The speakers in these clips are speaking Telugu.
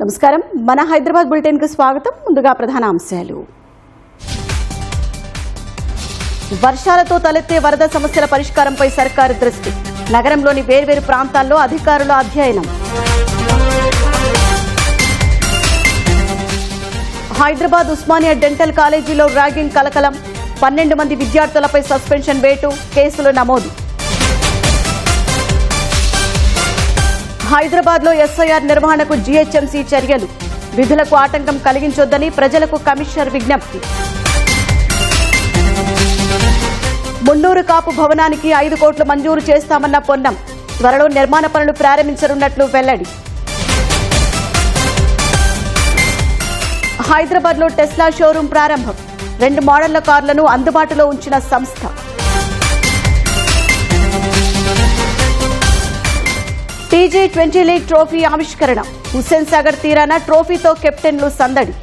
నమస్కారం. మన హైదరాబాద్ బులెటిన్ కు స్వాగతం. ముందుగా ప్రధాన అంశాలు. వర్షాలతో తలెత్తే వరద సమస్యల పరిష్కారంపై సర్కారు దృష్టి. నగరంలోని వేర్వేరు ప్రాంతాల్లో అధికారుల అధ్యయనం. హైదరాబాద్ ఉస్మానియా డెంటల్ కాలేజీలో ర్యాగింగ్ కలకలం. 12 మంది విద్యార్థులపై సస్పెన్షన్ వేటు, కేసులు నమోదు. హైదరాబాద్ లో ఎస్ఐఆర్ నిర్వహణకు జీహెచ్ఎంసీ చర్యలు. విధులకు ఆటంకం కలిగించొద్దని ప్రజలకు కమిషనర్ విజ్ఞప్తి. మున్నూరు కాపు భవనానికి 5 కోట్లు మంజూరు చేస్తామన్న పొన్నం. త్వరలో నిర్మాణ పనులు ప్రారంభించనున్నట్లు వెల్లడి. హైదరాబాద్ లో టెస్లా షోరూం ప్రారంభం. 2 మోడళ్ల కార్లను అందుబాటులో ఉంచిన సంస్థ. టీ20 లీగ్ ట్రోఫీ ఆవిష్కరణ. హుస్సేన్ సాగర్ తీరాన ట్రోఫీతో కెప్టెన్లు సందడి.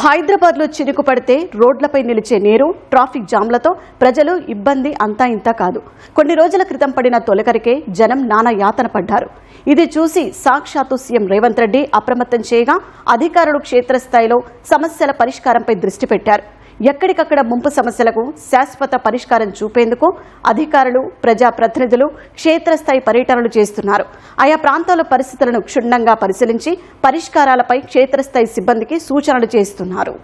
హైదరాబాద్ లో చినుకు పడితే రోడ్లపై నిలిచే నీరు, ట్రాఫిక్ జామ్లతో ప్రజలు ఇబ్బంది అంతా ఇంతా కాదు. కొన్ని రోజుల క్రితం పడిన తొలకరికే జనం నానా యాతన పడ్డారు. ఇది చూసి సాక్షాత్తు సీఎం రేవంత్ రెడ్డి అప్రమత్తం చేయగా అధికారులు క్షేత్రస్థాయిలో సమస్యల పరిష్కారంపై దృష్టి పెట్టారు. ఎక్కడికక్కడ ముంపు సమస్యలకు శాశ్వత పరిష్కారం చూపేందుకు అధికారులు, ప్రజాప్రతినిధులు క్షేత్రస్థాయి పర్యటనలు చేస్తున్నారు. ఆయా ప్రాంతాల పరిస్థితులను క్షుణ్ణంగా పరిశీలించి పరిష్కారాలపై క్షేత్రస్థాయి సిబ్బందికి సూచనలు చేస్తున్నారు.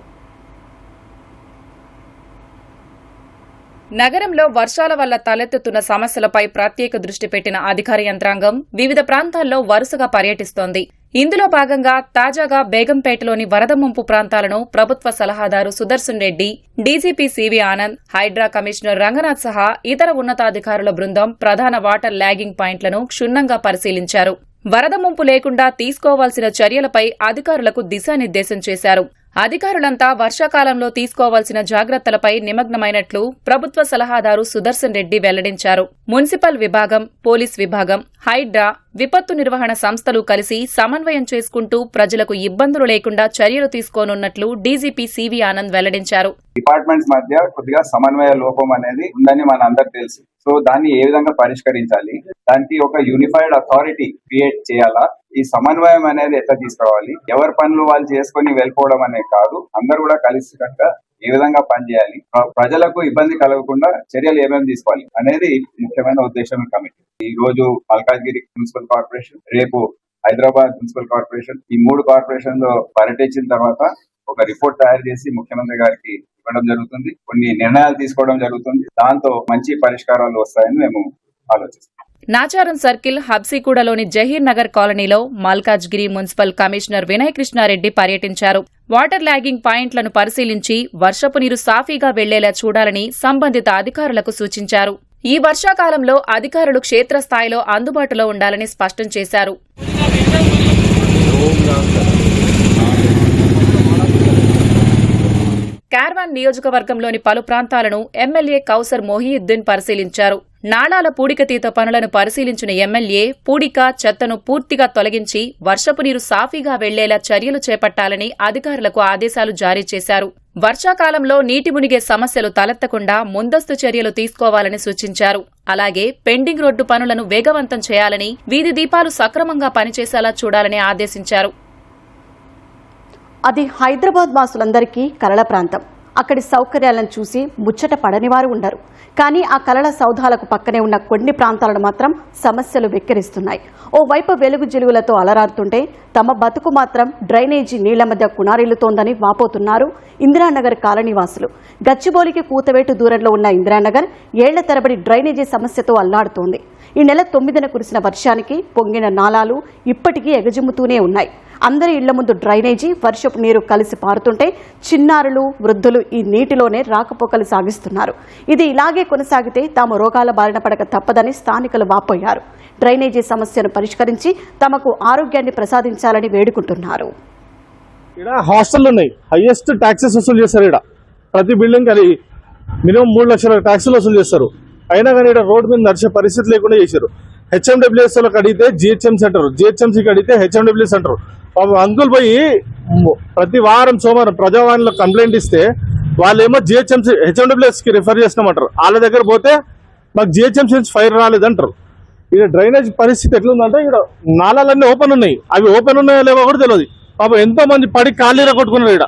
నగరంలో వర్షాల వల్ల తలెత్తుతున్న సమస్యలపై ప్రత్యేక దృష్టి పెట్టిన అధికార యంత్రాంగం వివిధ ప్రాంతాల్లో వరుసగా పర్యటిస్తోంది. ఇందులో భాగంగా తాజాగా బేగంపేటలోని వరద ముంపు ప్రాంతాలను ప్రభుత్వ సలహాదారు సుదర్శన్ రెడ్డి, డీజీపీ సివి ఆనంద్, హైడ్రా కమిషనర్ రంగనాథ్ సహా ఇతర ఉన్నతాధికారుల బృందం ప్రధాన వాటర్ ల్యాగింగ్ పాయింట్లను క్షుణ్ణంగా పరిశీలించారు. వరద ముంపు లేకుండా తీసుకోవాల్సిన చర్యలపై అధికారులకు దిశానిర్దేశం చేశారు. అధికారులంతా వర్షాకాలంలో తీసుకోవాల్సిన జాగ్రత్తలపై నిమగ్నమైనట్లు ప్రభుత్వ సలహాదారు సుదర్శన్ రెడ్డి వెల్లడించారు. మున్సిపల్ విభాగం, పోలీస్ విభాగం, హైడ్రా, విపత్తు నిర్వహణ సంస్థలు కలిసి సమన్వయం చేసుకుంటూ ప్రజలకు ఇబ్బందులు లేకుండా చర్యలు తీసుకోనున్నట్లు డీజీపీ సివి ఆనంద్ వెల్లడించారు. డిపార్ట్మెంట్స్ మధ్య కొద్దిగా సమన్వయ లోపం అనేది ఉందని మన అందరికి తెలుసు. సో దాన్ని ఏ విధంగా పరిష్కరించాలి, దానికి ఒక యూనిఫైడ్ అథారిటీ క్రియేట్ చేయాలా, ఈ సమన్వయం అనేది ఎట్లా తీసుకురావాలి, ఎవరి పనులు వాళ్ళు చేసుకుని వెళ్ళిపోవడం అనేది కాదు, అందరూ కూడా కలిసికట్టుగా ఏ విధంగా పనిచేయాలి, ప్రజలకు ఇబ్బంది కలగకుండా చర్యలు ఏమేమి తీసుకోవాలి అనేది ముఖ్యమైన ఉద్దేశం కమిటీ. ఈ రోజు మల్కాజ్గిరి మున్సిపల్ కార్పొరేషన్, రేపు హైదరాబాద్ మున్సిపల్ కార్పొరేషన్, ఈ 3 కార్పొరేషన్ లో పర్యటించిన తర్వాత ఒక రిపోర్ట్ తయారు చేసి ముఖ్యమంత్రి గారికి ఇవ్వడం జరుగుతుంది. కొన్ని నిర్ణయాలు తీసుకోవడం జరుగుతుంది. దాంతో మంచి పరిష్కారాలు వస్తాయని మేము ఆలోచిస్తాం. నాచారం సర్కిల్, హబ్సీగూడలోని జహీర్ నగర్ కాలనీలో మల్కాజ్గిరి మున్సిపల్ కమిషనర్ వినయ్ కృష్ణారెడ్డి పర్యటించారు. వాటర్ ల్యాగింగ్ పాయింట్లను పరిశీలించి వర్షపు నీరు సాఫీగా వెళ్లేలా చూడాలని సంబంధిత అధికారులకు సూచించారు. ఈ వర్షాకాలంలో అధికారులు క్షేత్రస్థాయిలో అందుబాటులో ఉండాలని స్పష్టం చేశారు. కార్వాన్ నియోజకవర్గంలోని పలు ప్రాంతాలను ఎమ్మెల్యే కౌసర్ మొహియుద్దీన్ పరిశీలించారు. నాళాల పూడికతీత పనులను పరిశీలించిన ఎమ్మెల్యే పూడిక, చెత్తను పూర్తిగా తొలగించి వర్షపు నీరు సాఫీగా వెళ్లేలా చర్యలు చేపట్టాలని అధికారులకు ఆదేశాలు జారీ చేశారు. వర్షాకాలంలో నీటి మునిగే సమస్యలు తలెత్తకుండా ముందస్తు చర్యలు తీసుకోవాలని సూచించారు. అలాగే పెండింగ్ రోడ్డు పనులను వేగవంతం చేయాలని, వీధి దీపాలు సక్రమంగా పనిచేసేలా చూడాలని ఆదేశించారు. అది హైదరాబాద్ వాసులందరికీ కలల ప్రాంతం. అక్కడి సౌకర్యాలను చూసి ముచ్చట పడనివారు ఉండరు. కానీ ఆ కలల సౌధాలకు పక్కనే ఉన్న కొన్ని ప్రాంతాలను మాత్రం సమస్యలు వెక్కిరిస్తున్నాయి. ఓవైపు వెలుగు జిలుగులతో అలరారుతుంటే తమ బతుకు మాత్రం డ్రైనేజీ నీళ్ల మధ్య కునారిల్లుతోందని వాపోతున్నారు ఇందిరానగర్ కాలనీవాసులు. గచ్చిబౌలికి కూతవేటు దూరంలో ఉన్న ఇందిరానగర్ ఏళ్ల తరబడి డ్రైనేజీ సమస్యతో అల్లాడుతోంది. ఈ నెల 9న కురిసిన వర్షానికి పొంగిన నాలాలు ఇప్పటికీ ఎగజిమ్ముతూనే ఉన్నాయి. అందరి ఇళ్ల ముందు డ్రైనేజీ, వర్షపు నీరు కలిసి పారుతుంటే చిన్నారులు, వృద్ధులు ఈ నీటిలోనే రాకపోకలు సాగిస్తున్నారు. ఇది ఇలాగే కొనసాగితే తాము రోగాల బారిన పడక తప్పదని స్థానికులు వాపోయారు. డ్రైనేజీ సమస్యను పరిష్కరించి తమకు ఆరోగ్యాన్ని ప్రసాదించాలని వేడుకుంటున్నారు. ఇక్కడ హాస్టల్ ఉన్నాయి, హైయెస్ట్ ట్యాక్సెస్ వసూలు చేస్తారు. ఇక్కడ ప్రతి బిల్డింగ్ అది మినిమం 3 లక్షల ట్యాక్సులు వసూలు చేస్తారు. అయినా కానీ ఇక్కడ రోడ్డు మీద నడిచే పరిస్థితి లేకుండా చేశారు. హెచ్ఎండబ్ల్యూఎస్ వాళ్ళకి అడిగితే జిహెచ్ఎంసీ అంటారు, జిహెచ్ఎంసీకి అడిగితే హెచ్ఎండబ్ల్యూఎస్ అంటారు. అంకుల్ పోయి ప్రతి వారం సోమవారం ప్రజావాణిలో కంప్లైంట్ ఇస్తే వాళ్ళేమో జిహెచ్ఎంసీ హెచ్ఎండబ్ల్యూఎస్ కి రిఫర్ చేస్తామంటారు. వాళ్ళ దగ్గర పోతే మాకు జిహెచ్ఎంసీ నుంచి ఫైర్ రాలేదంటారు. ఇక్కడ డ్రైనేజ్ పరిస్థితి ఎట్లుందంటే ఇక్కడ నాలాలన్నీ ఓపెన్ ఉన్నాయి, అవి ఓపెన్ ఉన్నాయో లేవో కూడా తెలియదు. పాపం ఎంతో మంది పడి కాళ్ళీర కొట్టుకున్నారు.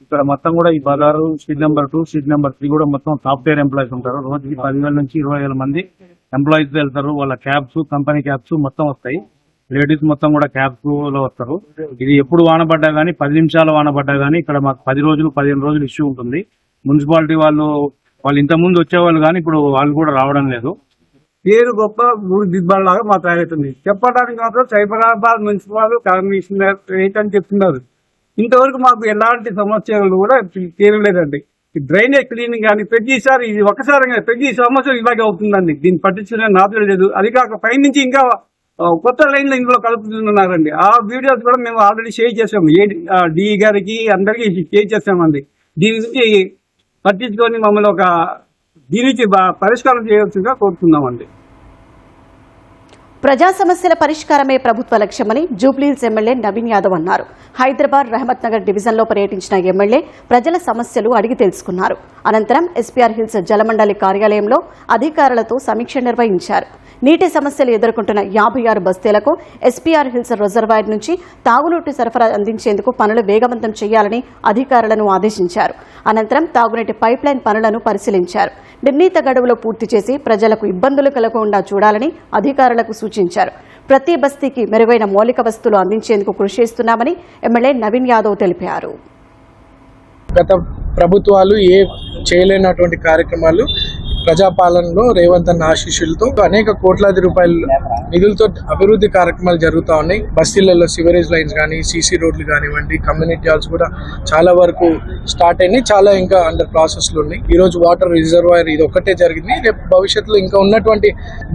ఇక్కడ మొత్తం కూడా ఈ బజారు షీట్ నెంబర్ 2, షీట్ నెంబర్ 3 కూడా మొత్తం సాఫ్ట్వేర్ ఎంప్లాయీస్ ఉంటారు. రోజుకి 10,000 నుంచి 20,000 మంది ఎంప్లాయీస్ వెళ్తారు. వాళ్ళ క్యాబ్స్, కంపెనీ క్యాబ్స్ మొత్తం వస్తాయి. లేడీస్ మొత్తం కూడా క్యాబ్స్ లో వస్తారు. ఇది ఎప్పుడు వాన పడ్డా గానీ, 10 నిమిషాలు వాన పడ్డా గానీ ఇక్కడ మాకు 10 రోజులు 15 రోజులు ఇష్యూ ఉంటుంది. మున్సిపాలిటీ వాళ్ళు ఇంత ముందు వచ్చేవాళ్ళు కానీ ఇప్పుడు వాళ్ళు కూడా రావడం లేదు. పేరు గొప్ప ఊరు దిద్బాలాగా మా తయారవుతుంది. చెప్పడానికి మాత్రం సైబరాబాద్ మున్సిపల్ కమిషనర్ అని చెప్తున్నారు. ఇంతవరకు మాకు ఎలాంటి సమస్యలు కూడా తీరలేదండి. డ్రైనేజ్ క్లీనింగ్ కానీ ప్రతిసారి ఇది ఒకసారి ప్రతి సమస్యలు ఇలాగే అవుతుందండి. దీన్ని పట్టించుకునే నాదులు లేదు. అది కాక పైనుంచి ఇంకా కొత్త లైన్లు ఇందులో కలుపుతున్నారండి. ఆ వీడియోస్ కూడా మేము ఆల్రెడీ షేర్ చేసాము. డిఈ గారికి అందరికీ షేర్ చేసామండి. దీని నుంచి పట్టించుకొని మమ్మల్ని దీని నుంచి పరిష్కారం చేయవలసిందిగా కోరుతున్నామండి. ప్రజా సమస్యల పరిష్కారమే ప్రభుత్వ లక్ష్యమని జూబ్లీహిల్స్ ఎమ్మెల్యే నవీన్ యాదవ్ అన్నారు. హైదరాబాద్ రహమత్ నగర్ డివిజన్లో పర్యటించిన ఎమ్మెల్యే ప్రజల సమస్యలు అడిగి తెలుసుకున్నారు. అనంతరం ఎస్పీఆర్ హిల్స్ జలమండలి కార్యాలయంలో అధికారులతో సమీక్ష నిర్వహించారు. నీటి సమస్యలు ఎదుర్కొంటున్న 56 బస్తీలకు ఎస్పీఆర్ హిల్స్ రిజర్వాయర్ నుంచి తాగునీటి సరఫరా అందించేందుకు పనులు వేగవంతం చేయాలని అధికారులను ఆదేశించారు. అనంతరం తాగునీటి పైప్లైన్ పనులను పరిశీలించారు. నిర్ణీత గడువులో పూర్తి చేసి ప్రజలకు ఇబ్బందులు కలగకుండా చూడాలని అధికారులకు సూచించారు. ప్రతి బస్తీకి మెరుగైన మౌలిక వస్తువులు అందించేందుకు కృషి చేస్తున్నామని ఎమ్మెల్యే నవీన్ యాదవ్ తెలిపారు. గత ప్రభుత్వాలు చేయలేనటువంటి కార్యక్రమాలు ప్రజాపాలనలో రేవంత్ అన్న ఆశీస్సులతో అనేక కోట్లాది రూపాయల నిధులతో అభివృద్ధి కార్యక్రమాలు జరుగుతూ ఉన్నాయి. బస్తీలలో సివరేజ్ లైన్స్ కానీ, సీసీ రోడ్లు కానివ్వండి, కమ్యూనిటీ హాల్స్ కూడా చాలా వరకు స్టార్ట్ అయినాయి. చాలా ఇంకా అండర్ ప్రాసెస్ లో ఉన్నాయి. ఈ రోజు వాటర్ రిజర్వాయర్ ఇది ఒక్కటే జరిగింది. రేపు భవిష్యత్తులో ఇంకా ఉన్నటువంటి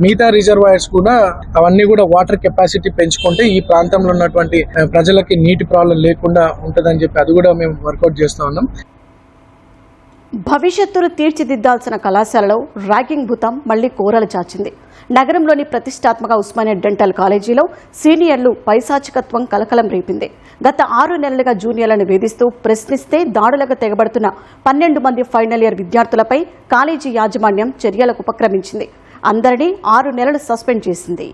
మిగతా రిజర్వాయర్స్ కూడా అవన్నీ కూడా వాటర్ కెపాసిటీ పెంచుకుంటే ఈ ప్రాంతంలో ఉన్నటువంటి ప్రజలకి నీటి ప్రాబ్లం లేకుండా ఉంటుందని చెప్పి అది కూడా మేము వర్కౌట్ చేస్తా ఉన్నాం. భవిష్యత్తును తీర్చిదిద్దాల్సిన కళాశాలలో ర్యాగింగ్ భూతం మళ్లీ కోరలు చాచింది. నగరంలోని ప్రతిష్టాత్మక ఉస్మానియా డెంటల్ కాలేజీలో సీనియర్లు పైశాచికత్వం కలకలం రేపింది. గత 6 నెలలుగా జూనియర్లను వేధిస్తూ ప్రశ్నిస్తే దాడులకు తెగబడుతున్న 12 మంది ఫైనల్ ఇయర్ విద్యార్థులపై కాలేజీ యాజమాన్యం చర్యలకు ఉపక్రమించింది. అందరినీ 6 నెలలు సస్పెండ్ చేసింది.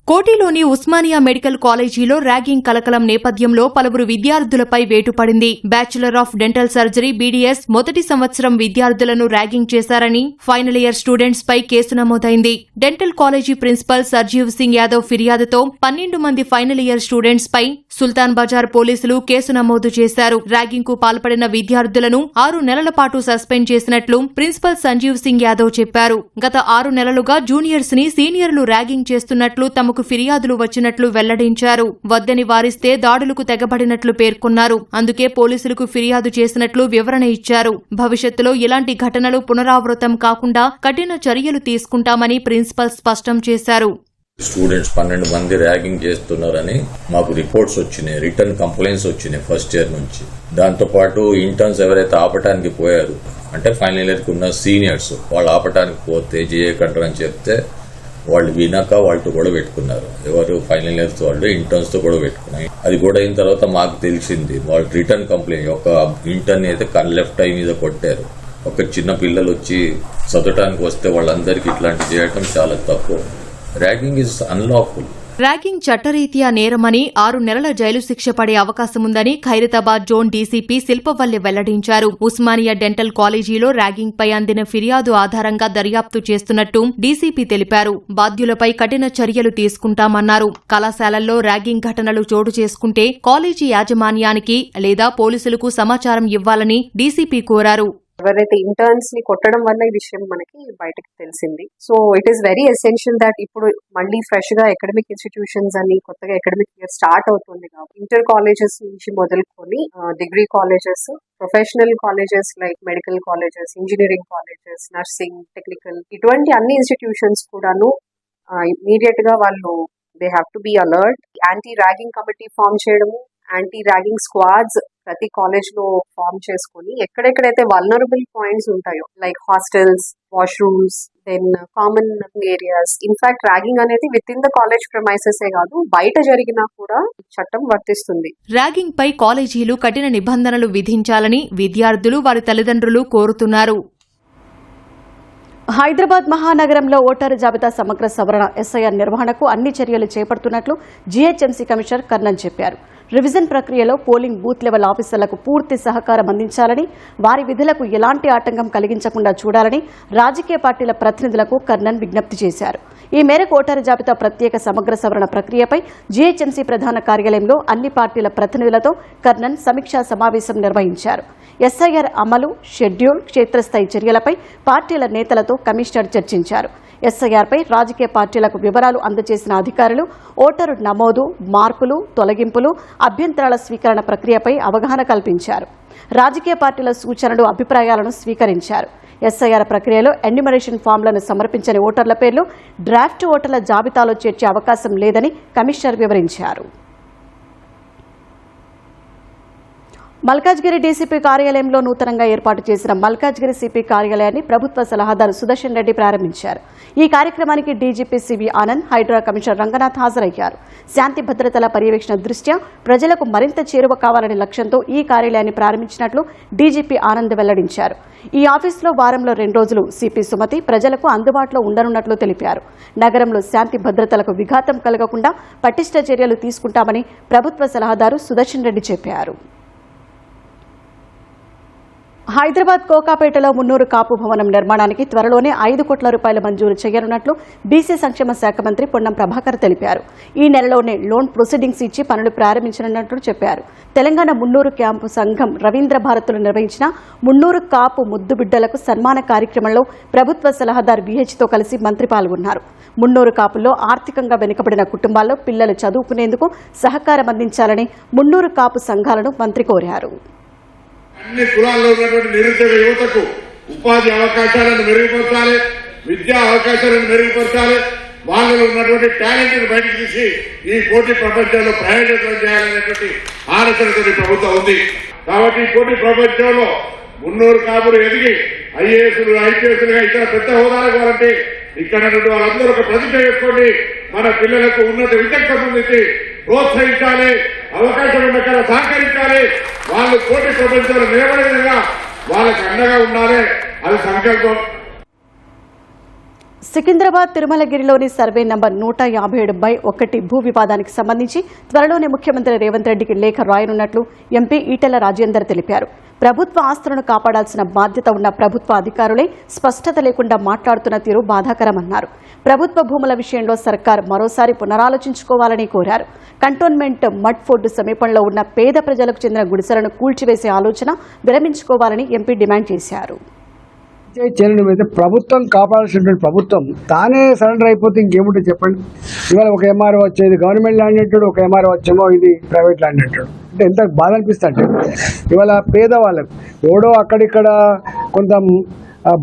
కోటిలోని ఉస్మానియా మెడికల్ కాలేజీలో ర్యాగింగ్ కలకలం నేపథ్యంలో పలువురు విద్యార్థులపై వేటు పడింది. Bachelor of dental surgery BDS మొదటి సంవత్సరం విద్యార్థులను ర్యాగింగ్ చేశారని ఫైనల్ ఇయర్ స్టూడెంట్స్ పై కేసు నమోదైంది. Dental college principal Sarjeev Singh Yadav ఫిర్యాదుతో 12 మంది ఫైనల్ ఇయర్ స్టూడెంట్స్ పై సుల్తాన్ బజార్ పోలీసులు కేసు నమోదు చేశారు. ర్యాగింగ్ కు పాల్పడిన విద్యార్థులను 6 నెలల పాటు సస్పెండ్ చేసినట్లు ప్రిన్సిపల్ సంజీవ్ సింగ్ యాదవ్ చెప్పారు. గత 6 నెలలుగా జూనియర్స్ ని సీనియర్లు ర్యాగింగ్ చేస్తున్నట్లు తమకు ఫిర్యాదులు వచ్చినట్లు వెల్లడించారు. వద్దని వారిస్తే దాడులకు తెగబడినట్లు పేర్కొన్నారు. అందుకే పోలీసులకు ఫిర్యాదు చేసినట్లు వివరణ ఇచ్చారు. భవిష్యత్తులో ఇలాంటి ఘటనలు పునరావృతం కాకుండా కఠిన చర్యలు తీసుకుంటామని ప్రిన్సిపల్ స్పష్టం చేశారు. స్టూడెంట్స్ 12 మంది ర్యాగింగ్ చేస్తున్నారని మాకు రిపోర్ట్స్ వచ్చినాయి, రిటర్న్ కంప్లైంట్స్ వచ్చినాయి ఫస్ట్ ఇయర్ నుంచి. దాంతోపాటు ఇంటర్న్స్ ఎవరైతే ఆపటానికి పోయారు అంటే ఫైనల్ ఇయర్కి ఉన్న సీనియర్స్ వాళ్ళు ఆపటానికి పోతే చేయకంటారు అని చెప్తే వాళ్ళు వినక వాళ్ళతో గొడవ పెట్టుకున్నారు. ఎవరు ఫైనల్ ఇయర్స్ వాళ్ళు ఇంటర్న్స్ తో గొడవ పెట్టుకున్నారు. అది గొడవ అయిన తర్వాత మాకు తెలిసింది వాళ్ళు రిటర్న్ కంప్లైంట్ ఒక ఇంటర్న్ అయితే లెఫ్ట్ ఐ మీద కొట్టారు. ఒక చిన్న పిల్లలు వచ్చి చదవటానికి వస్తే వాళ్ళందరికీ ఇట్లాంటి చేయటం చాలా తప్పు. Ragging is unlawful. ర్యాగింగ్ చట్టరీత్యా నేరమని 6 నెలల జైలు శిక్ష పడే అవకాశముందని ఖైరతాబాద్ జోన్ డీసీపీ శిల్పవల్లి వెల్లడించారు. ఉస్మానియా డెంటల్ కాలేజీలో ర్యాగింగ్ పై అందిన ఫిర్యాదు ఆధారంగా దర్యాప్తు చేస్తున్నట్టు డీసీపీ తెలిపారు. బాధ్యులపై కఠిన చర్యలు తీసుకుంటామన్నారు. కళాశాలల్లో ర్యాగింగ్ ఘటనలు చోటు చేసుకుంటే కాలేజీ యాజమాన్యానికి లేదా పోలీసులకు సమాచారం ఇవ్వాలని డీసీపీ కోరారు. ఎవరైతే ఇంటర్న్స్ ని కొట్టడం వల్ల ఈ విషయం మనకి బయటకు తెలిసింది. So it is very essential that ఇప్పుడు మళ్ళీ ఫ్రెష్ గా అకాడమిక్ ఇన్స్టిట్యూషన్స్ అని కొత్తగా అకాడమిక్ ఇయర్ స్టార్ట్ అవుతుంది కాబట్టి ఇంటర్ కాలేజెస్ నుంచి మొదలుకొని degree colleges, professional colleges like medical colleges, engineering colleges, nursing, technical, ఇటువంటి అన్ని ఇన్స్టిట్యూషన్స్ కూడాను ఇమీడియట్ గా వాళ్ళు they have to be alert. Anti ragging committee form చేయడము, యాంటీ ర్యాగింగ్ స్క్వాడ్స్ ప్రతి కాలేజ్ లో ఫామ్ చేసుకొని ఎక్కడెక్కడైతే వల్నరబుల్ పాయింట్స్ ఉంటాయో like hostels, washrooms, then common areas, in fact ragging అనేది within the college premises కాదు, బయట జరిగినా కూడా చట్టం వర్తిస్తుంది. ర్యాగింగ్ పై కాలేజీలు కఠిన నిబంధనలు విధించాలని విద్యార్థులు, వారి తల్లిదండ్రులు కోరుతున్నారు. హైదరాబాద్ మహానగరంలో ఓటరు జాబితా సమగ్ర సవరణ ఎస్ఐఆర్ నిర్వహణకు అన్ని చర్యలు చేపడుతున్నట్లు జీహెచ్ఎంసీ కమిషనర్ కర్ణన్ చెప్పారు. రివిజన్ ప్రక్రియలో పోలింగ్ బూత్ లెవెల్ ఆఫీసర్లకు పూర్తి సహకారం అందించాలని, వారి విధులకు ఎలాంటి ఆటంకం కలిగించకుండా చూడాలని రాజకీయ పార్టీల ప్రతినిధులకు కర్ణన్ విజ్ఞప్తి చేశారు. ఈ మేరకు ఓటరు జాబితా ప్రత్యేక సమగ్ర సవరణ ప్రక్రియపై జీహెచ్ఎంసీ ప్రధాన కార్యాలయంలో అన్ని పార్టీల ప్రతినిధులతో కర్ణన్ సమీక్షా సమావేశం నిర్వహించారు. ఎస్ఐఆర్ అమలు, షెడ్యూల్, క్షేత్రస్థాయి చర్యలపై పార్టీల నేతలతో కమిషనర్ చర్చించారు. ఎస్ఐఆర్పై రాజకీయ పార్టీలకు వివరాలు అందజేసిన అధికారులు ఓటరు నమోదు, మార్పులు, తొలగింపులు, అభ్యంతరాల స్వీకరణ ప్రక్రియపై అవగాహన కల్పించారు. రాజకీయ పార్టీల సూచనలు, అభిప్రాయాలను స్వీకరించారు. ఎస్ఐఆర్ ప్రక్రియలో ఎన్యూమరేషన్ ఫామ్లను సమర్పించని ఓటర్ల పేర్లు డ్రాఫ్ట్ ఓటర్ల జాబితాలో చేర్చే అవకాశం లేదని కమిషనర్ వివరించారు. మల్కాజ్గిరి డీసీపీ కార్యాలయంలో నూతనంగా ఏర్పాటు చేసిన మల్కాజ్గిరి సిపి కార్యాలయాన్ని ప్రభుత్వ సలహాదారు సుదర్శన్ రెడ్డి ప్రారంభించారు. ఈ కార్యక్రమానికి డీజీపీ సివి ఆనంద్, హైడ్రా కమిషనర్ రంగనాథ్ హాజరయ్యారు. శాంతి భద్రతల పర్యవేక్షణ దృష్ట్యా ప్రజలకు మరింత చేరువ కావాలనే లక్ష్యంతో ఈ కార్యాలయాన్ని ప్రారంభించినట్లు డీజీపీ ఆనంద్ వెల్లడించారు. ఈ ఆఫీసులో వారంలో 2 రోజులు సిపి సుమతి ప్రజలకు అందుబాటులో ఉండనున్నట్లు తెలిపారు. నగరంలో శాంతి భద్రతలకు విఘాతం కలగకుండా పటిష్ట చర్యలు తీసుకుంటామని ప్రభుత్వ సలహాదారు సుదర్శన్ రెడ్డి చెప్పారు. హైదరాబాద్ కోకాపేటలో 300 కాపు భవనం నిర్మాణానికి త్వరలోనే 5 కోట్ల రూపాయలు మంజూరు చేయనున్నట్లు బీసీ సంక్షేమ శాఖ మంత్రి పొన్నం ప్రభాకర్ తెలిపారు. ఈ నెలలోనే లోన్ ప్రొసీడింగ్స్ ఇచ్చి పనులు ప్రారంభించనున్నట్లు చెప్పారు. తెలంగాణ మున్నూరు క్యాంపు సంఘం రవీంద్ర భారతులు నిర్వహించిన 300 కాపు ముద్దు బిడ్డలకు సన్మాన కార్యక్రమంలో ప్రభుత్వ సలహాదారు విహెచ్తో కలిసి మంత్రి పాల్గొన్నారు. 300 కాపుల్లో ఆర్థికంగా వెనుకబడిన కుటుంబాల్లో పిల్లలు చదువుకునేందుకు సహకారం అందించాలని 300 కాపు సంఘాలను మంత్రి కోరారు. అన్ని కులాల్లో ఉన్నటువంటి నిరుద్యోగ యువతకు ఉపాధి అవకాశాలను మెరుగుపరచాలి, విద్యా అవకాశాలను మెరుగుపరచాలి, వాళ్ళలో ఉన్నటువంటి టాలెంట్ బయటకు తీసి ఈ పోటీ ప్రపంచంలో ప్రయోజనం చేయాలనేటువంటి ఆలోచనతో ప్రభుత్వం ఉంది. కాబట్టి ఈ పోటీ ప్రపంచంలో 300 కాపులు ఎదిగి ఐఏఎస్లు, ఐపీఎస్లుగా ఇతర పెద్ద హోదాలకు వాళ్ళంటే ఇక్కడ వాళ్ళందరూ ఒక ప్రతిజ్ఞ చేసుకోండి, మన పిల్లలకు ఉన్నత విద్యకు సంబంధించి ప్రోత్సహించాలి, అవకాశం ఉన్న సహకరించాలి, వాళ్ళు పోటీ ప్రపంచంలో నిలబడే విధంగా వాళ్ళకి అండగా ఉండాలి, అది సంకల్పం. సికింద్రాబాద్ తిరుమలగిరిలోని సర్వే నంబర్ 157/1 భూ వివాదానికి సంబంధించి త్వరలోనే ముఖ్యమంత్రి రేవంత్ రెడ్డికి లేఖ రాయనున్నట్లు ఎంపీ ఈటెల రాజేందర్ తెలిపారు. ప్రభుత్వ ఆస్తులను కాపాడాల్సిన బాధ్యత ఉన్న ప్రభుత్వ అధికారులే స్పష్టత లేకుండా మాట్లాడుతున్న తీరు బాధాకరమన్నారు. ప్రభుత్వ భూముల విషయంలో సర్కార్ మరోసారి పునరాలోచించుకోవాలని కోరారు. కంటోన్మెంట్ మడ్ ఫోర్డు సమీపంలో ఉన్న పేద ప్రజలకు చెందిన గుడిసెలను కూల్చివేసే ఆలోచన విరమించుకోవాలని ఎంపీ డిమాండ్ చేశారు. అయితే ప్రభుత్వం కాపాడాల్సినటువంటి ప్రభుత్వం తానే సరెండర్ అయిపోతే ఇంకేముంటే చెప్పండి. ఇవాళ ఒక ఎంఆర్ఓ వచ్చేది గవర్నమెంట్ ల్యాండ్ అంటాడు, ఒక ఎంఆర్ఓ వచ్చేమో ఇది ప్రైవేట్ ల్యాండ్ అంటాడు. అంటే ఎంత బాధ అనిపిస్తుంటే ఇవాళ పేదవాళ్ళకు ఎవడో అక్కడిక్కడ కొంత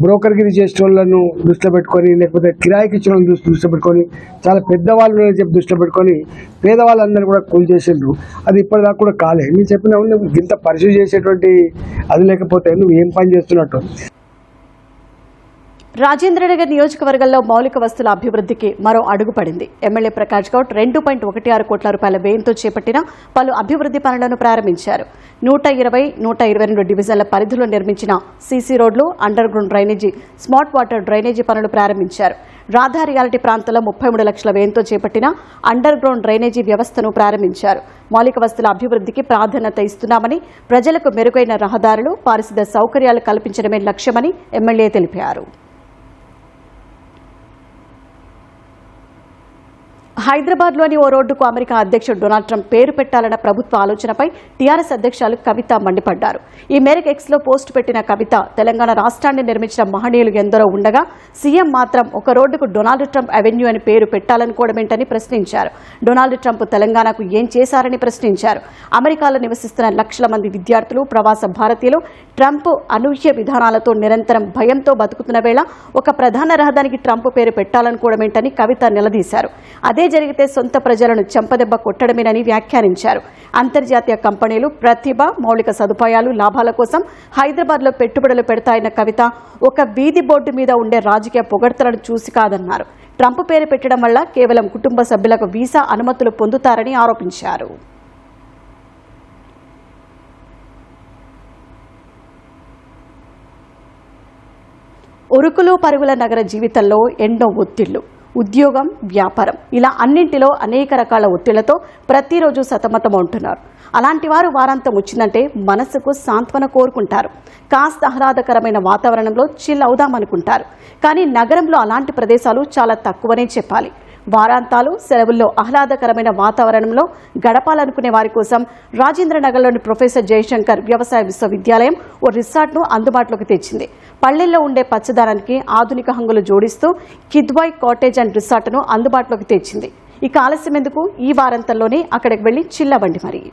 బ్రోకర్గిరి చేసిన వాళ్ళను దృష్టిలో పెట్టుకొని, లేకపోతే కిరాయికి ఇచ్చిన వాళ్ళని దృష్టిలో పెట్టుకొని, చాలా పెద్దవాళ్ళు చెప్పి దృష్టిలో పెట్టుకొని పేదవాళ్ళందరూ కూడా కూల్ చేసిండ్రు. అది ఇప్పటిదాకా కూడా కాలే. నేను చెప్పిన ఇంత పరిశీలి చేసేటువంటి అది లేకపోతే నువ్వు ఏం పని చేస్తున్నట్టు. రాజేంద్రనగర్ నియోజకవర్గంలో మౌలిక వస్తువుల అభివృద్ధికి మరో అడుగు పడింది. ఎమ్మెల్యే ప్రకాష్ గౌడ్ 2.16 కోట్ల రూపాయల వ్యయంతో చేపట్టిన పలు అభివృద్ధి పనులను ప్రారంభించారు. 120, 122 డివిజన్ల పరిధిలో నిర్మించిన సీసీ రోడ్లు, under ground drainage, smart water drainage పనులు ప్రారంభించారు. రాధా రియాలిటీ ప్రాంతంలో 33 లక్షల వ్యయంతో చేపట్టిన అండర్ గ్రౌండ్ డ్రైనేజీ వ్యవస్థను ప్రారంభించారు. మౌలిక వస్తువుల అభివృద్ధికి ప్రాధాన్యత ఇస్తున్నామని, ప్రజలకు మెరుగైన రహదారులు, పారిశుద్ధ్య సౌకర్యాలు కల్పించడమే లక్ష్యమని ఎమ్మెల్యే తెలిపారు. హైదరాబాద్లోని ఓ రోడ్డుకు అమెరికా అధ్యక్షుడు డొనాల్డ్ ట్రంప్ పేరు పెట్టాలన్న ప్రభుత్వ ఆలోచనపై టీఆర్ఎస్ అధ్యక్షులు కవిత మండిపడ్డారు. ఈ మేరకు ఎక్స్లో పోస్టు పెట్టిన కవిత, తెలంగాణ రాష్ట్రాన్ని నిర్మించిన మహనీయులు ఎందరో ఉండగా సీఎం మాత్రం ఒక రోడ్డుకు డొనాల్డ్ ట్రంప్ అవెన్యూ అని పేరు పెట్టాలనుకోవడమేంటని ప్రశ్నించారు. డొనాల్డ్ ట్రంప్ తెలంగాణకు ఏం చేశారని ప్రశ్నించారు. అమెరికాలో నివసిస్తున్న లక్షల మంది విద్యార్థులు, ప్రవాస భారతీయులు ట్రంప్ అనూహ్య విధానాలతో నిరంతరం భయంతో బతుకుతున్న వేళ ఒక ప్రధాన రహదారికి ట్రంప్ పేరు పెట్టాలనుకోవడమేంటని కవిత నిలదీశారు. అదే జరిగితే సొంత ప్రజలను చెంపదెబ్బ కొట్టడమేనని వ్యాఖ్యానించారు. అంతర్జాతీయ కంపెనీలు ప్రతిభ, మౌలిక సదుపాయాలు, లాభాల కోసం హైదరాబాద్లో పెట్టుబడులు పెడతాయన్న కవిత ఒక వీధి బోర్డు మీద ఉండే రాజకీయ పొగడ్తలను చూసి కాదన్నారు. ట్రంప్ పేరు పెట్టడం వల్ల కేవలం కుటుంబ సభ్యులకు వీసా అనుమతులు పొందుతారని ఆరోపించారు. ఉరుకులు పరుగుల నగర జీవితంలో ఎన్నో ఒత్తిళ్లు, ఉద్యోగం, వ్యాపారం ఇలా అన్నింటిలో అనేక రకాల ఒత్తిళ్లతో ప్రతిరోజు సతమతమవుతున్నారు. అలాంటి వారు వారాంతం వచ్చిందంటే మనసుకు సాంత్వన కోరుకుంటారు. కాస్త ఆహ్లాదకరమైన వాతావరణంలో చిల్ అవుదామనుకుంటారు. కానీ నగరంలో అలాంటి ప్రదేశాలు చాలా తక్కువనే చెప్పాలి. వారాంతాలు, సెలవుల్లో ఆహ్లాదకరమైన వాతావరణంలో గడపాలనుకునే వారి కోసం రాజేంద్రనగర్లోని ప్రొఫెసర్ జయశంకర్ వ్యవసాయ విశ్వవిద్యాలయం ఓ రిసార్ట్ను అందుబాటులోకి తెచ్చింది. పల్లెల్లో ఉండే పచ్చదనానికి ఆధునిక హంగులు జోడిస్తూ కిద్వాయ్ కాటేజ్ అండ్ రిసార్ట్ను అందుబాటులోకి తెచ్చింది. ఇక ఆలస్యం ఎందుకు, ఈ వారాంతంలోనే అక్కడికి వెళ్లి చిల్లబండి మరి.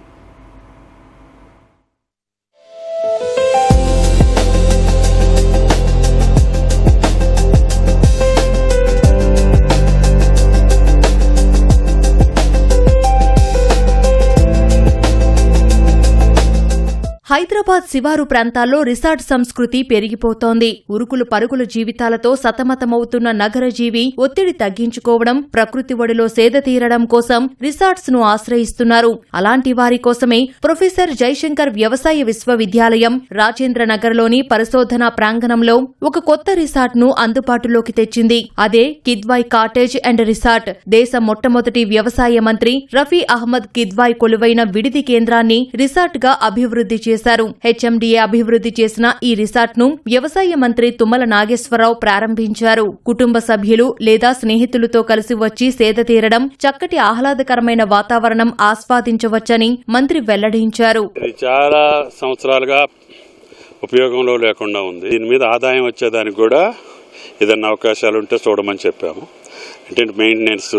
హైదరాబాద్ శివారు ప్రాంతాల్లో రిసార్ట్ సంస్కృతి పెరిగిపోతోంది. ఉరుకులు పరుగుల జీవితాలతో సతమతమవుతున్న నగర జీవి ఒత్తిడి తగ్గించుకోవడం, ప్రకృతి ఒడిలో సేద తీరడం కోసం రిసార్ట్స్ ను ఆశ్రయిస్తున్నారు. అలాంటి వారి కోసమే ప్రొఫెసర్ జయశంకర్ వ్యవసాయ విశ్వవిద్యాలయం రాజేంద్రనగర్లోని పరిశోధనా ప్రాంగణంలో ఒక కొత్త రిసార్ట్ ను అందుబాటులోకి తెచ్చింది. అదే కిద్వాయ్ కాటేజ్ అండ్ రిసార్ట్. దేశ మొట్టమొదటి వ్యవసాయ మంత్రి రఫీ అహ్మద్ కిద్వాయ్ కొలువైన విడిది కేంద్రాన్ని రిసార్ట్ గా అభివృద్ధి చేశారు. హెచ్ఎండిఏ అభివృద్ధి చేసిన ఈ రిసార్ట్ ను వ్యవసాయ మంత్రి తుమ్మల నాగేశ్వరరావు ప్రారంభించారు. కుటుంబ సభ్యులు లేదా స్నేహితులతో కలిసి వచ్చి సేద తీరడం, చక్కటి ఆహ్లాదకరమైన వాతావరణం ఆస్వాదించవచ్చని మంత్రి వెల్లడించారు. చాలా సంవత్సరాలుగా ఉపయోగంలో లేకుండా ఉంది. దీని మీద ఆదాయం వచ్చేదానికి కూడా ఏదైనా అవకాశాలు ఉంటే చూడమని చెప్పాము. అంటే మెయింటెనెన్స్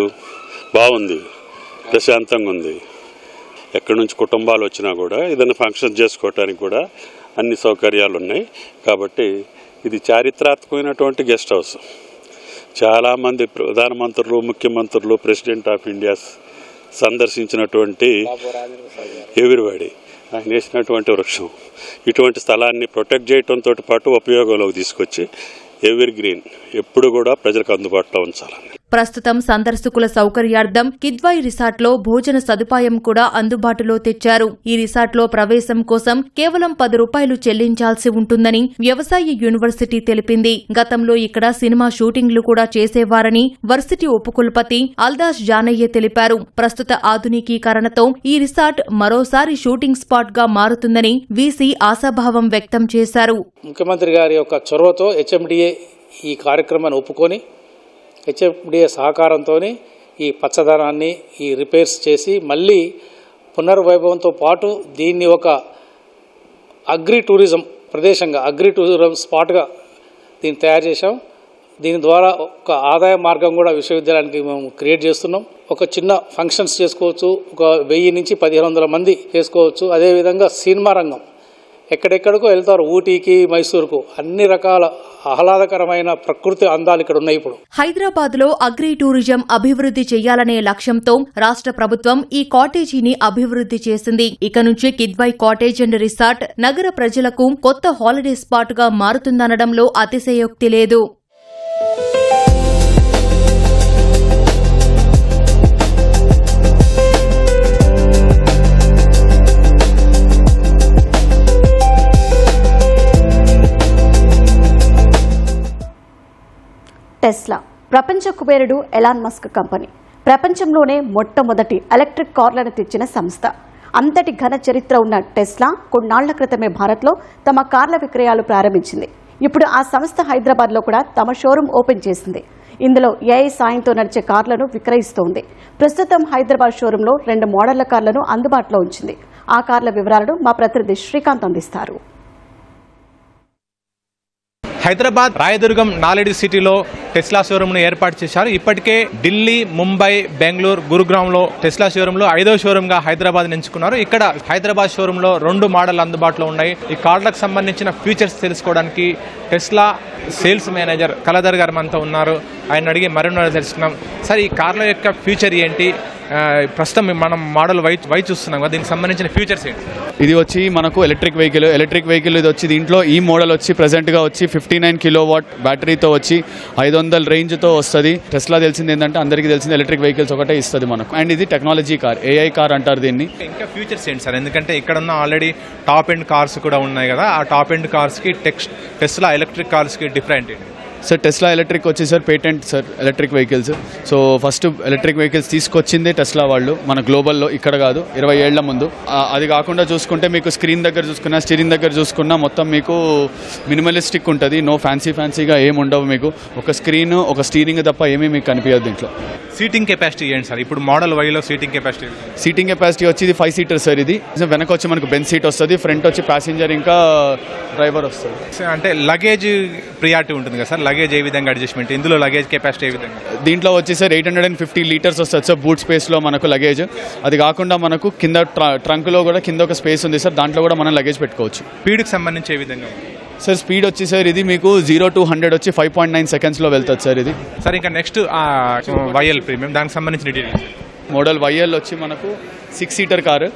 బాగుంది, ప్రశాంతంగా ఉంది. ఎక్కడి నుంచి కుటుంబాలు వచ్చినా కూడా ఏదైనా ఫంక్షన్ చేసుకోవటానికి కూడా అన్ని సౌకర్యాలు ఉన్నాయి. కాబట్టి ఇది చారిత్రాత్మకమైనటువంటి గెస్ట్ హౌస్. చాలామంది ప్రధానమంత్రులు, ముఖ్యమంత్రులు, ప్రెసిడెంట్ ఆఫ్ ఇండియా సందర్శించినటువంటి ఎవ్రీబడి ఆయన వేసినటువంటి వృక్షం. ఇటువంటి స్థలాన్ని ప్రొటెక్ట్ చేయడంతో పాటు ఉపయోగంలోకి తీసుకొచ్చి ఎవర్ గ్రీన్ ఎప్పుడు కూడా ప్రజలకు అందుబాటులో ఉంచాలని. ప్రస్తుతం సందర్శకుల సౌకర్యార్థం కిద్వాయ్ రిసార్ట్లో భోజన సదుపాయం కూడా అందుబాటులో తెచ్చారు. ఈ రిసార్ట్లో ప్రవేశం కోసం కేవలం 10 రూపాయలు చెల్లించాల్సి ఉంటుందని వ్యవసాయ యూనివర్సిటీ తెలిపింది. గతంలో ఇక్కడ సినిమా షూటింగ్లు కూడా చేసేవారని వర్సిటీ ఉపకులపతి అల్దాస్ జానయ్య తెలిపారు. ప్రస్తుత ఆధునికీకరణతో ఈ రిసార్ట్ మరోసారి షూటింగ్ స్పాట్ గా మారుతుందని వీసీ ఆశాభావం వ్యక్తం చేశారు. ముఖ్యమంత్రి గారి యొక్క చొరవతో హెచ్ఎండిఏ ఈ కార్యక్రమాన్ని ఒప్పుకొని హెచ్ఎండిఏ సహకారంతో ఈ పచ్చదనాన్ని ఈ రిపేర్స్ చేసి మళ్ళీ పునర్వైభవంతో పాటు దీన్ని ఒక అగ్రి టూరిజం ప్రదేశంగా, అగ్రి టూరిజం స్పాట్గా దీన్ని తయారు చేశాం. దీని ద్వారా ఒక ఆదాయ మార్గం కూడా విశ్వవిద్యాలయానికి మేము క్రియేట్ చేస్తున్నాం. ఒక చిన్న ఫంక్షన్స్ చేసుకోవచ్చు, ఒక 1000 నుంచి 1500 మంది చేసుకోవచ్చు. అదేవిధంగా సినిమా రంగం ఎక్కడెక్కడికో వెళ్తారు, ఊటీకి, మైసూరుకు. అన్ని రకాల ఆహ్లాదకరమైన ప్రకృతి అందాలు ఇక్కడ ఉన్నాయి. ఇప్పుడు హైదరాబాద్ లో అగ్రి టూరిజం అభివృద్ధి చేయాలనే లక్ష్యంతో రాష్ట్ర ప్రభుత్వం ఈ కాటేజీని అభివృద్ధి చేసింది. ఇక నుంచి కిద్వాయ్ కాటేజ్ అండ్ రిసార్ట్ నగర ప్రజలకు కొత్త హాలిడే స్పాట్ గా మారుతుందనడంలో అతిశయోక్తి లేదు. టెస్లా ప్రపంచ కుబేరుడు ఎలాన్ మస్క్ కంపెనీ. ప్రపంచంలోనే మొట్టమొదటి ఎలక్ట్రిక్ కార్లను తెచ్చిన సంస్థ. అంతటి ఘన చరిత్ర ఉన్న టెస్లా కొన్నాళ్ల క్రితమే భారత్లో తమ కార్ల విక్రయాలు ప్రారంభించింది. ఇప్పుడు ఆ సంస్థ హైదరాబాద్లో కూడా తమ షోరూం ఓపెన్ చేసింది. ఇందులో ఏఐ సాయంతో నడిచే కార్లను విక్రయిస్తోంది. ప్రస్తుతం హైదరాబాద్ షోరూంలో 2 మోడళ్ల కార్లను అందుబాటులో ఉంచింది. ఆ కార్ల వివరాలను మా ప్రతినిధి శ్రీకాంత్ అందిస్తారు. హైదరాబాద్ రాయదుర్గం నాలెడ్జ్ సిటీలో టెస్లా షోరూమ్ను ఏర్పాటు చేశారు. ఇప్పటికే ఢిల్లీ, ముంబై, బెంగళూరు, గురుగ్రామ్లో టెస్లా షోరూంలో 5వ షోరూమ్గా హైదరాబాద్ ఎంచుకున్నారు. ఇక్కడ హైదరాబాద్ షోరూంలో 2 మోడల్ అందుబాటులో ఉన్నాయి. ఈ కార్లకు సంబంధించిన ఫీచర్స్ తెలుసుకోవడానికి టెస్లా సేల్స్ మేనేజర్ కలదర్ గారు మనతో ఉన్నారు. ఆయన అడిగి మరెన్నో తెలుసుకున్నాం. సార్, ఈ కార్ల యొక్క ఫ్యూచర్ ఏంటి? ప్రస్తుతం మనం మోడల్ వై చూస్తున్నాం కదా, దీనికి సంబంధించిన ఫ్యూచర్స్ ఏంటి? ఇది వచ్చి మనకు ఎలక్ట్రిక్ వెహికల్ ఇది వచ్చి దీంట్లో ఈ మోడల్ వచ్చి ప్రెసెంట్గా వచ్చి 59 కిలోవాట్ బ్యాటరీతో వచ్చి 500 రేంజ్తో వస్తుంది. టెస్లా తెలిసింది ఏంటంటే అందరికీ తెలిసింది ఎలక్ట్రిక్ వెహికల్స్ ఒకటే ఇస్తుంది మనకు. అండ్ ఇది టెక్నాలజీ కార్, AI కార్ అంటారు దీన్ని. ఇంకా ఫ్యూచర్స్ ఏంటి సార్? ఎందుకంటే ఇక్కడ ఉన్న ఆల్రెడీ టాప్ ఎండ్ కార్స్ కూడా ఉన్నాయి కదా, ఆ టాప్ ఎండ్ కార్స్కి టెస్లా ఎలక్ట్రిక్ కార్స్కి డిఫరెంట్ ఏంటి? సార్, టెస్లా ఎలక్ట్రిక్ వచ్చి sir patent sir electric vehicles. So first electric vehicles తీసుకొచ్చిందే టెస్లా వాళ్ళు మన గ్లోబల్లో, ఇక్కడ కాదు 20 ఏళ్ల ముందు. అది కాకుండా చూసుకుంటే మీకు స్క్రీన్ దగ్గర చూసుకున్నా, స్టీరింగ్ దగ్గర చూసుకున్నా మొత్తం మీకు మినిమలిస్టిక్ ఉంటుంది. నో ఫ్యాన్సీగా ఏమి ఉండవు. మీకు ఒక స్క్రీన్, ఒక స్టీరింగ్ తప్ప ఏమీ మీకు కనిపించదు దీంట్లో. సీటింగ్ కెపాసిటీ ఏంటి సార్? ఇప్పుడు మోడల్ వైలో సీటింగ్ కెపాసిటీ వచ్చి ఇది 5 సీటర్ సార్. ఇది వెనక వచ్చి మనకు బెంచ్ సీట్ వస్తుంది, ఫ్రంట్ వచ్చి ప్యాసింజర్ ఇంకా డ్రైవర్ వస్తుంది. అంటే లగేజ్ ప్రియారిటీ ఉంటుంది కదా సార్, లగేజ్ ఏ విధంగా అడ్జస్ట్మెంట్? ఇందులో లగేజ్ కెపాసిటీ ఏ విధంగా? దీంట్లో వచ్చి సార్ 850 లీటర్స్ వస్తుంది సార్ బూట్ స్పేస్లో మనకు లగేజ్. అది కాకుండా మనకు కింద ట్రంక్లో కూడా కింద ఒక స్పేస్ ఉంది సార్, దాంట్లో కూడా మనం లగేజ్ పెట్టుకోవచ్చు. స్పీడ్కి సంబంధించి ఏ విధంగా? సార్, స్పీడ్ వచ్చి సార్ ఇది మీకు 0 to 100 వచ్చి 5.9 సెకండ్స్లో వెళ్తుంది సార్ ఇది. సార్, ఇంకా నెక్స్ట్ వైఎల్ ప్రీమియం, దానికి సంబంధించిన డీటెయిల్స్. మోడల్ వైఎల్ వచ్చి మనకు 6 సీటర్ కారు.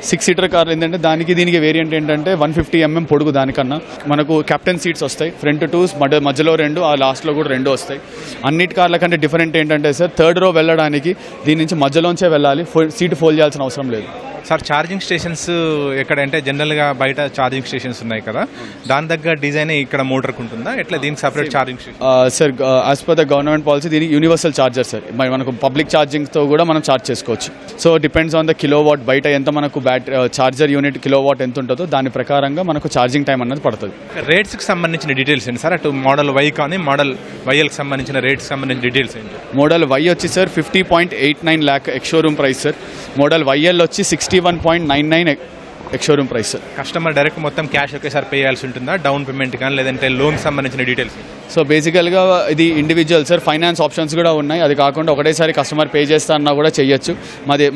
6 సీటర్ కార్ ఏంటంటే దీనికి వేరియంట్ ఏంటంటే 150 mm పొడుగు. దానికన్నా మనకు కెప్టెన్ సీట్స్ వస్తాయి, ఫ్రంట్ 2, మధ్యలో 2, ఆ లాస్ట్లో కూడా 2 వస్తాయి. అన్నిటి కార్ల కంటే డిఫరెంట్ ఏంటంటే సార్, 3rd row వెళ్ళడానికి దీని నుంచి మధ్యలోంచే వెళ్ళాలి, సీట్ ఫోల్డ్ చేయాల్సిన అవసరం లేదు. సార్, ఛార్జింగ్ స్టేషన్స్ ఎక్కడంటే జనరల్గా బయట ఛార్జింగ్ స్టేషన్స్ ఉన్నాయి కదా, దాని దగ్గర డిజైన్ ఇక్కడ మోటార్కి ఉంటుందా? ఎట్లా దీనికి separate charging station? Sir, as per the government policy దీనికి యూనివర్సల్ ఛార్జర్ సార్. మనకు పబ్లిక్ ఛార్జింగ్తో కూడా మనం ఛార్జ్ చేసుకోవచ్చు. So depends on the kilowatt, బయట ఎంత మనకు ఛార్జర్ యూనిట్ కిలోవాట్ ఎంత ఉంటుందో దాని ప్రకారంగా మనకు ఛార్జింగ్ టైం అన్నది పడుతుంది. రేట్స్కి సంబంధించిన డీటెయిల్స్ ఏంటి సార్? అటు మోడల్ వై కానీ మోడల్ వైఎల్కి సంబంధించిన రేట్స్కి సంబంధించిన డీటెయిల్స్ ఏంటి? మోడల్ వై వచ్చి sir 50.89 lakh ex showroom price sir. Model YL వచ్చి 61.99 ex showroom price sir. Customer direct మొత్తం క్యాష్ ఒకేసారి పే చేయాల్సి ఉంటుందా, డౌన్ పేమెంట్ కానీ, లేదంటే లోన్ సంబంధించిన డీటెయిల్స్? సో బేసికల్గా ఇది ఇండివిజువల్ సార్, ఫైనాన్స్ ఆప్షన్స్ కూడా ఉన్నాయి. అది కాకుండా ఒకటేసారి కస్టమర్ పే చేస్తా అన్నా కూడా చేయొచ్చు.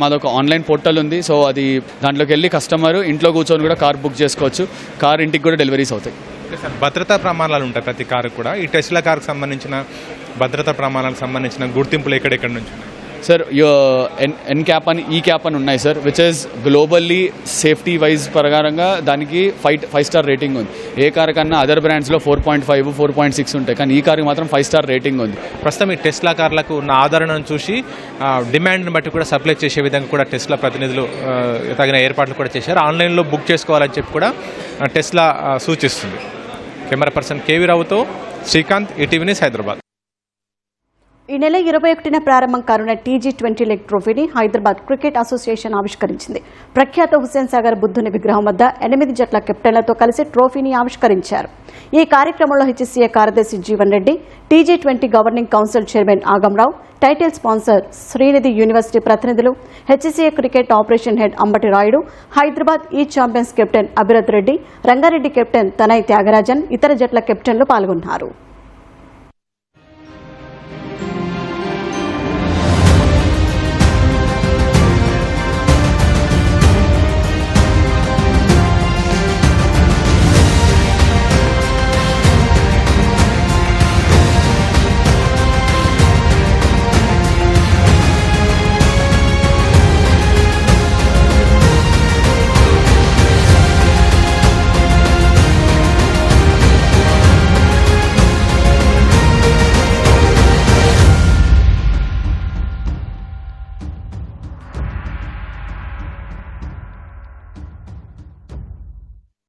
మాదొక ఆన్లైన్ పోర్టల్ ఉంది. సో అది దాంట్లోకి వెళ్ళి కస్టమర్ ఇంట్లో కూర్చొని కూడా కార్ బుక్ చేసుకోవచ్చు. కార్ ఇంటికి కూడా డెలివరీస్ అవుతాయి. భద్రతా ప్రమాణాలు ఉంటాయి ప్రతి కారు కూడా. ఈ టెస్లా కార్కి సంబంధించిన భద్రతా ప్రమాణాలకు సంబంధించిన గుర్తింపులు ఎక్కడెక్కడ నుంచి ఉన్నాయి? సార్, ఎన్ క్యాప్ అని, ఈ క్యాప్ అని ఉన్నాయి sir, which is globally safety wise ప్రకారంగా దానికి 5 స్టార్ రేటింగ్ ఉంది. ఏ కార్ కన్నా అదర్ బ్రాండ్స్లో 4.5, 4.6 ఉంటాయి, కానీ ఈ కార్కి మాత్రం 5 స్టార్ రేటింగ్ ఉంది. ప్రస్తుతం ఈ టెస్లా కార్లకు ఉన్న ఆదరణను చూసి డిమాండ్ని బట్టి కూడా సప్లై చేసే విధంగా కూడా టెస్లా ప్రతినిధులు తగిన ఏర్పాట్లు కూడా చేశారు. ఆన్లైన్లో బుక్ చేసుకోవాలని చెప్పి కూడా టెస్లా సూచిస్తుంది. కెమెరా పర్సన్ కేవీ రావుతో శ్రీకాంత్, ఈటీవీ న్యూస్, హైదరాబాద్. ఈ నెల 21న ప్రారంభం కానున్న TG20 లీగ్ ట్రోఫీని హైదరాబాద్ క్రికెట్ అసోసియేషన్ ఆవిష్కరించింది. ప్రఖ్యాత హుస్సేన్ సాగర్ బుద్ధుని విగ్రహం వద్ద 8 జట్ల కెప్టెన్లతో కలిసి ట్రోఫీని ఆవిష్కరించారు. ఈ కార్యక్రమంలో HCA కార్యదర్శి Jeevan Reddy, TG20 governing council chairman Agamrao, title sponsor Srinidhi university ప్రతినిధులు, HCA cricket operation head Ambati Rayudu, Hyderabad ఈ champions captain Abhirath Reddy, Rangareddy captain Tanay Thyagarajan, ఇతర జట్ల కెప్టెన్లు పాల్గొన్నారు.